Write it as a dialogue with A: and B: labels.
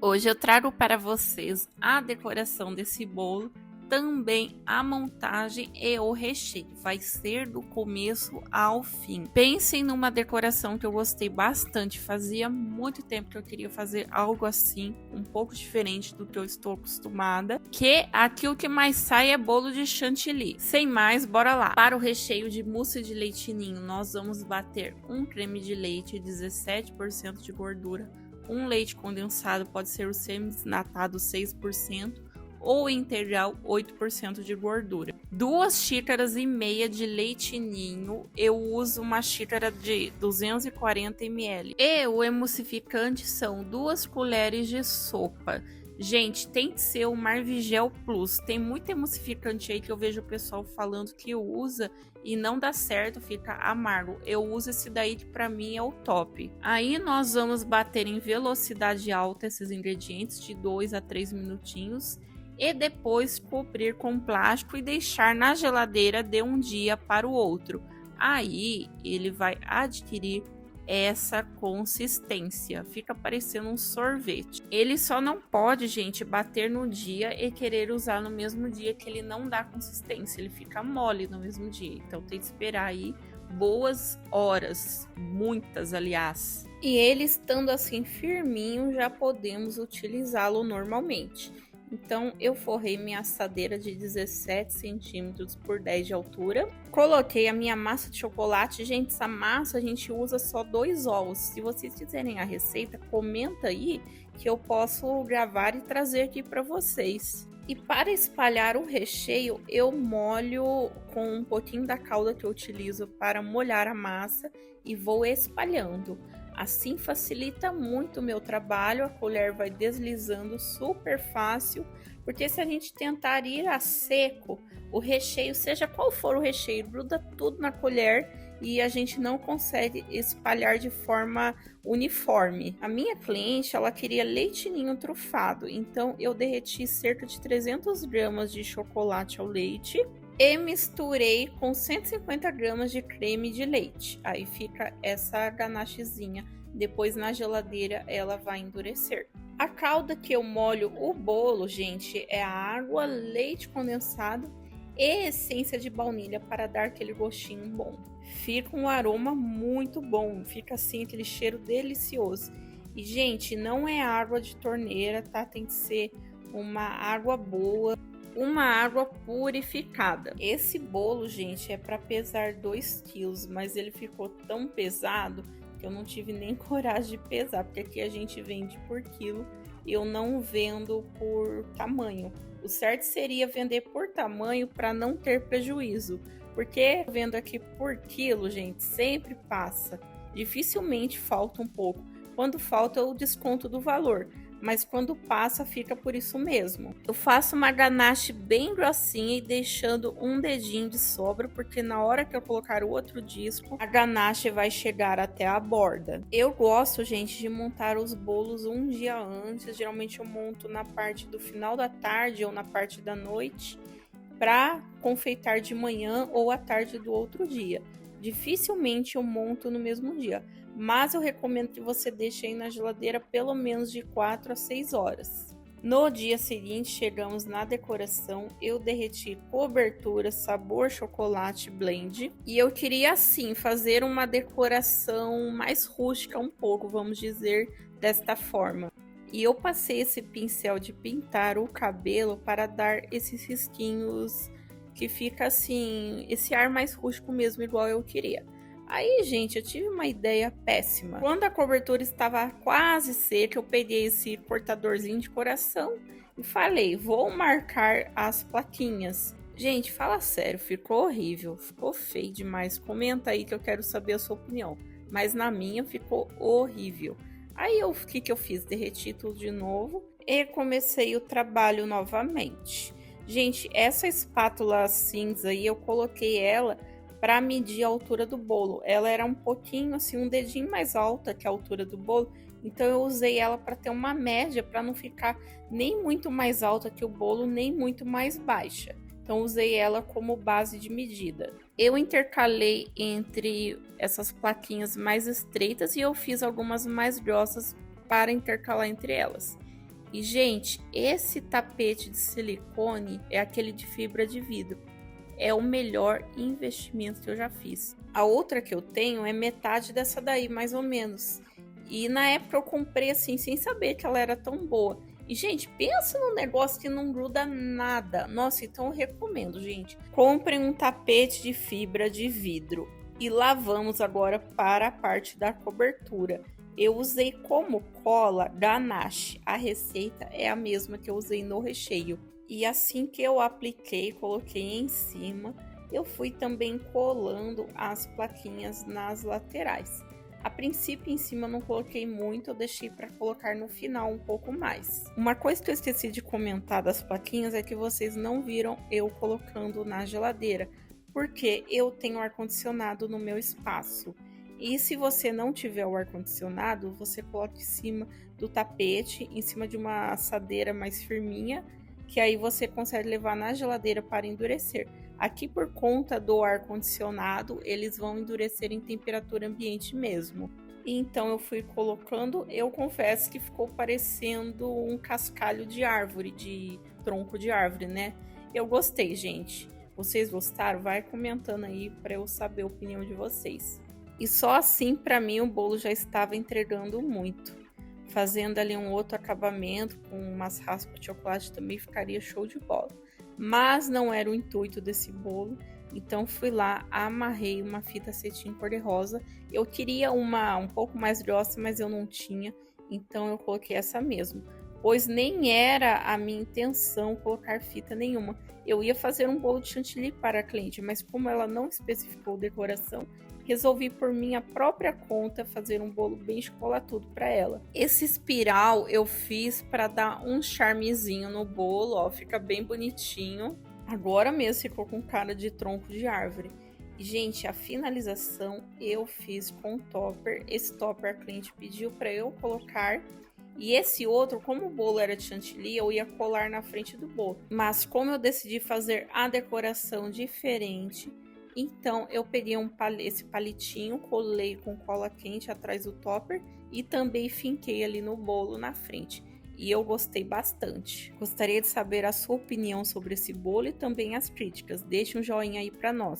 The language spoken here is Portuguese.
A: Hoje eu trago para vocês a decoração desse bolo, também a montagem e o recheio. Vai ser do começo ao fim. Pensem numa decoração que eu gostei bastante. Fazia muito tempo que eu queria fazer algo assim, um pouco diferente do que eu estou acostumada. Que aqui o que mais sai é bolo de chantilly. Sem mais, bora lá. Para o recheio de mousse de leite ninho, nós vamos bater um creme de leite 17% de gordura. Um leite condensado, pode ser o semi-desnatado 6% ou integral 8% de gordura. 2,5 xícaras de leite ninho, eu uso uma xícara de 240 ml. E o emulsificante são 2 colheres de sopa. Gente, tem que ser o Marvigel Plus. Tem muito emulsificante aí que eu vejo o pessoal falando que usa e não dá certo, fica amargo. Eu uso esse daí que pra mim é o top. Aí nós vamos bater em velocidade alta esses ingredientes de 2 a 3 minutinhos e depois cobrir com plástico e deixar na geladeira de um dia para o outro. Aí ele vai adquirir essa consistência, fica parecendo um sorvete. Ele só não pode, gente, bater no dia e querer usar no mesmo dia, que ele não dá consistência, ele fica mole no mesmo dia. Então tem que esperar aí boas horas, muitas aliás. E ele estando assim firminho, já podemos utilizá-lo normalmente. Então eu forrei minha assadeira de 17 centímetros por 10 de altura. Coloquei a minha massa de chocolate. Gente, essa massa a gente usa só 2 ovos. Se vocês quiserem a receita, comenta aí que eu posso gravar e trazer aqui para vocês. E para espalhar o recheio, eu molho com um pouquinho da calda que eu utilizo para molhar a massa e vou espalhando. Assim facilita muito o meu trabalho, a colher vai deslizando super fácil, porque se a gente tentar ir a seco, o recheio, seja qual for o recheio, gruda tudo na colher e a gente não consegue espalhar de forma uniforme. A minha cliente, ela queria leite ninho trufado, então eu derreti cerca de 300 gramas de chocolate ao leite e misturei com 150 gramas de creme de leite. Aí fica essa ganachezinha. Depois na geladeira ela vai endurecer. A calda que eu molho o bolo, gente, é a água, leite condensado e essência de baunilha para dar aquele gostinho bom. Fica um aroma muito bom, fica assim aquele cheiro delicioso. E, gente, não é água de torneira, tá? Tem que ser uma água boa, uma água purificada. Esse bolo, gente, é para pesar 2 quilos, mas ele ficou tão pesado que eu não tive nem coragem de pesar, porque aqui a gente vende por quilo e eu não vendo por tamanho. O certo seria vender por tamanho para não ter prejuízo, porque vendo aqui por quilo, gente, sempre passa. Dificilmente falta um pouco. Quando falta, o desconto do valor. Mas quando passa, fica por isso mesmo. Eu faço uma ganache bem grossinha e deixando um dedinho de sobra, porque na hora que eu colocar o outro disco, a ganache vai chegar até a borda. Eu gosto, gente, de montar os bolos um dia antes. Geralmente eu monto na parte do final da tarde ou na parte da noite, para confeitar de manhã ou à tarde do outro dia. Dificilmente eu monto no mesmo dia, mas eu recomendo que você deixe aí na geladeira pelo menos de 4 a 6 horas. No dia seguinte, chegamos na decoração, eu derreti cobertura sabor chocolate blend e eu queria assim fazer uma decoração mais rústica um pouco, vamos dizer desta forma. E eu passei esse pincel de pintar o cabelo para dar esses risquinhos que fica assim, esse ar mais rústico mesmo, igual eu queria. Aí, gente, eu tive uma ideia péssima. Quando a cobertura estava quase seca, eu peguei esse cortadorzinho de coração e falei, vou marcar as plaquinhas. Gente, fala sério, ficou horrível, ficou feio demais. Comenta aí que eu quero saber a sua opinião. Mas na minha ficou horrível. Aí o que eu fiz? Derreti tudo de novo e comecei o trabalho novamente. Gente, essa espátula cinza aí, eu coloquei ela para medir a altura do bolo. Ela era um pouquinho assim, um dedinho mais alta que a altura do bolo, então eu usei ela para ter uma média, para não ficar nem muito mais alta que o bolo, nem muito mais baixa. Então usei ela como base de medida. Eu intercalei entre essas plaquinhas mais estreitas e eu fiz algumas mais grossas para intercalar entre elas. E, gente, esse tapete de silicone é aquele de fibra de vidro. É o melhor investimento que eu já fiz. A outra que eu tenho é metade dessa daí, mais ou menos. E na época eu comprei assim, sem saber que ela era tão boa. E, gente, pensa num negócio que não gruda nada. Nossa, então eu recomendo, gente. Comprem um tapete de fibra de vidro. E lá vamos agora para a parte da cobertura. Eu usei como cola ganache. A receita é a mesma que eu usei no recheio. E assim que eu apliquei, coloquei em cima, eu fui também colando as plaquinhas nas laterais. A princípio, em cima eu não coloquei muito, eu deixei para colocar no final um pouco mais. Uma coisa que eu esqueci de comentar das plaquinhas é que vocês não viram eu colocando na geladeira, porque eu tenho ar-condicionado no meu espaço. E se você não tiver o ar-condicionado, você coloca em cima do tapete, em cima de uma assadeira mais firminha, que aí você consegue levar na geladeira para endurecer. Aqui, por conta do ar-condicionado, eles vão endurecer em temperatura ambiente mesmo. Então eu fui colocando, eu confesso que ficou parecendo um cascalho de árvore, de tronco de árvore, né? Eu gostei, gente. Vocês gostaram? Vai comentando aí para eu saber a opinião de vocês. E só assim, para mim, o bolo já estava entregando muito. Fazendo ali um outro acabamento com umas raspas de chocolate também ficaria show de bola. Mas não era o intuito desse bolo, então fui lá, amarrei uma fita cetim cor-de-rosa. Eu queria uma um pouco mais grossa, mas eu não tinha, então eu coloquei essa mesmo. Pois nem era a minha intenção colocar fita nenhuma. Eu ia fazer um bolo de chantilly para a cliente, mas como ela não especificou decoração, resolvi por minha própria conta fazer um bolo bem chocolatudo para ela. Esse espiral eu fiz para dar um charmezinho no bolo, ó, fica bem bonitinho. Agora mesmo ficou com cara de tronco de árvore. E, gente, a finalização eu fiz com topper. Esse topper a cliente pediu para eu colocar. E esse outro, como o bolo era de chantilly, eu ia colar na frente do bolo. Mas como eu decidi fazer a decoração diferente, então eu peguei esse palitinho, colei com cola quente atrás do topper e também finquei ali no bolo na frente. E eu gostei bastante. Gostaria de saber a sua opinião sobre esse bolo e também as críticas. Deixe um joinha aí para nós.